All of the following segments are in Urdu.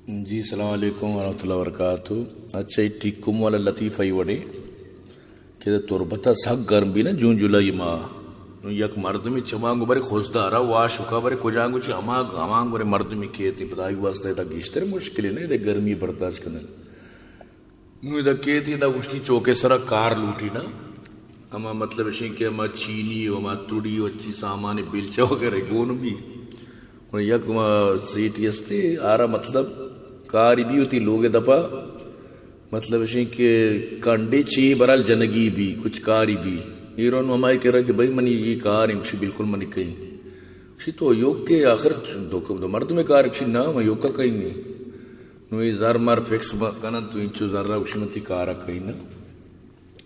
جی السلام علیکم ورحمۃ اللہ وبرکاتہ. اچھا ٹیکم والا لطیفہ وڑے کہ تربتا سک گرم بھی نا جون جولائی ماہ یک مرد میں چمانگو برے خوزدارا واشکا برے کجانگو چی ہمانگ برے مرد میں کیتی پتائی واسطے تا گیشتر مشکلی نہیں دے گرمی برداشت کرنے نوی دا کیتی دا گوشتی چوکے سرا کار لوٹی نا اما مطلب شین کہ اما چینی اما توڑی اچھی سامانی بیلچہ وغیرہ گون بھی یک سیٹی استے آرہ مطلب کاری بھی ہوتی لوگ دفعہ مطلب شین کہ کنڈے چی برال جنگی بھی کچھ کاری بھی ایران ہمائی کہہ رہا کہ بھائی منی یہ کار امشی بالکل منی کہیں شی تو یوگ کے آخر دو مرد میں کار امشی نا میں یوگ کا کہیں نہیں نوی زار مار فکس کنا تو انچو زار را اسی منتی کارا کہیں نا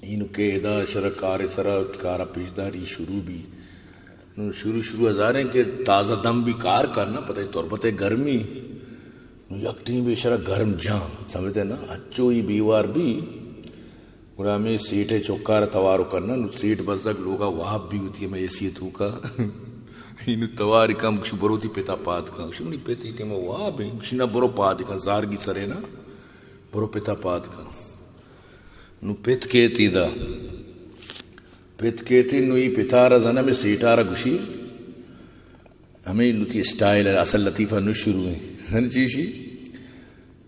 اینو کہ ادا شرع کار سرا کارا پیشداری شروع بھی شروع ہزاریں کہ تازہ دم بھی کار کرنا پتہ ہے تربت گرمی یکٹیں بھی شرع گرم جان سمجھتے نا اچھو ہی بیوار بھی گرہ میں سیٹیں چوکار توارو کرنا سیٹ بزدک لوگا وہاں بھی ہوتی ہے میں ایسی تو کا اینو تواری کم کشی برو تی پیتا پاد کا کشی منی پیتی تی میں وہاں بھی کشی نا برو پاد کا زارگی سرے نا برو پیتا پاد کا نو پیت کیتی دا پیت کیتی نو یہ پیتارا زنا میں سیٹارا گشی ہمیں لطی اسٹائل ہے اصل لطیفہ نو شروع ہے چیشی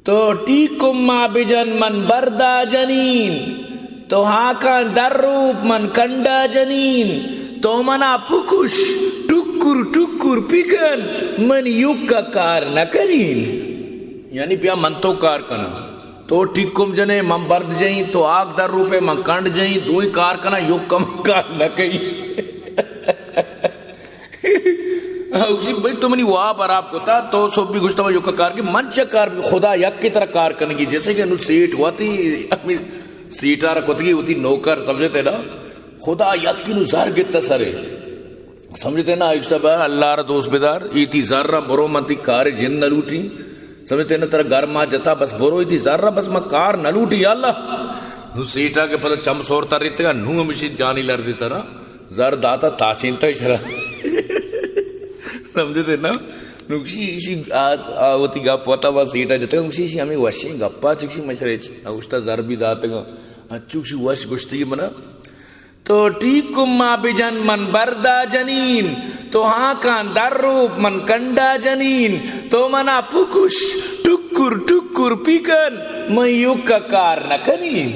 تو ٹیکم ما بجن من بردا جنین تو ہاکان در روپ من کنڈا جنین تو منا پکش ٹکر ٹکر پکن من یوک کا کار نکنین یعنی پیا من تو کار کنا تو ٹیکم جنے من برد جائیں تو آگ در روپے من کنڈ جائیں دوئی کار کنا یوک کم کار نکنین اسی بھئی تو منی وہاں پر آپ کو تا تو سب بھی گشتہ یوکا کار کی منچہ کار بھی خدا یک کی طرح کار کرنے کی جیسے کہ انہوں سیٹ ہوا تھی سیٹ آرہ کتگی ہوتی نوکر سمجھتے نا خدا یک کی نو زار گتا سرے سمجھتے نا ایشتہ با اللہ را دوست بیدار ایتی زار را برو منتی کار جن نلوٹی سمجھتے نا ترہ گھر ماں جتا بس برو ایتی زار را بس میں کار نلوٹی یا اللہ نو سیٹ آگے پتہ چم سورتا رہتے گا نو ہمیشی جانی لرزی طرح زار داتا تاچینتا اشرا سمجھتے نا نکشی آوتی گا پوتا با سیٹا جتا گا نکشی ہمیں وشی گپا چکشی مشرے اوشتا زر بھی داتا گا اچھوشی وش گشتی منا تو ٹیکم ما بجن من بردا جنین تو ہاں کان در روپ من کنڈا جنین تو منا پکش ٹکر ٹکر پکن میں یوک کا کار نکنین